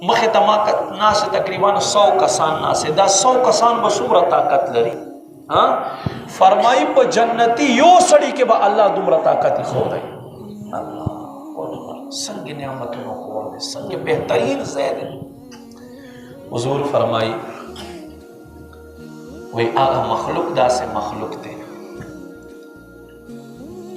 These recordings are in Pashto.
مخ تما ناس تقریبا 100 کسان ناس دا 100 کسان بسوره طاقت لري ها فرمای په جنتی یو سړی کې به الله دومره طاقت خو دی الله اکبر څنګه نعمتونو کو دي څنګه بهترین زید حضور فرمای وی هغه مخلوق داسې مخلوق دی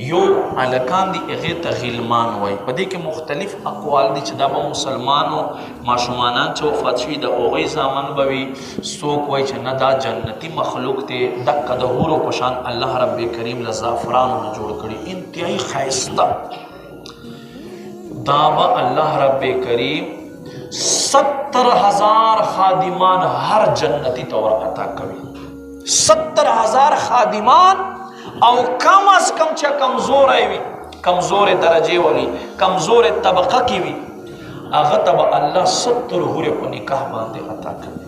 یو الکان دی اغه ته غلمان وای په دې کې مختلف اقوال دي چې دا به مسلمانو ماشومانان چې وفات شوي د هغوی زامن به وي څوک وایي چې نه دا جنتي مخلوق دی دقه د حورو په شان الله رب کریم له زعفرانو نه جوړ کړي انتهایی ښایسته دا به الله رب کریم 70,000 خادمان هر جنتی طور عطا کوي 70,000 خادمان او کم از کم چا کمزور وي کمزور درجه ولی کمزور طبقه کی وي هغه ته الله 70 حورې په نکاح باندې عطا کوي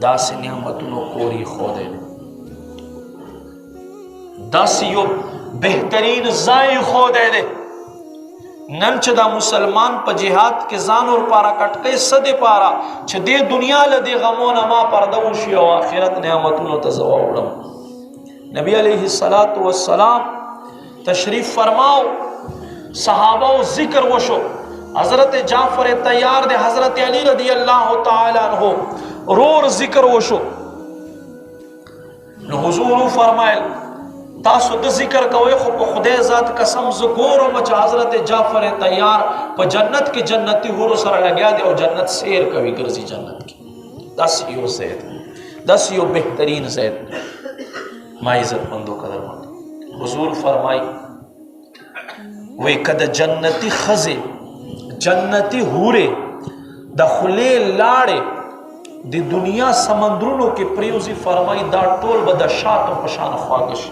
داسې نعمتونو کوري خو دی داسې یو بهترین ځای خو دی نن چې دا مسلمان په جهاد کې ځان ور پاره کټکې صدې پاره چې دې دنیا له دې غمونه ما پرده وشي او آخرت نعمتونو ته زه واوړم نبی علیہ الصلوۃ والسلام تشریف فرماو صحابہ و ذکر وشو حضرت جعفر تیار دے حضرت علی رضی اللہ تعالی عنہ رور ذکر وشو نو حضور فرمایل تاسو د ذکر کوي خو په خدای ذات قسم زګورم چې حضرت جعفر تیار په جنت کې جنتی هورو سره لګیا دی او جنت سیر کوي ګرځي جنت کې داس یو زید داس یو بهترین زید ما عزت مندو قدر مند حضور فرمائی وی کد جنتی خزے جنتی ہورے دا خلے لاڑے دی دنیا سمندرونو کے پریوزی فرمائی دا ټول به د شاتو په شان خواږه شي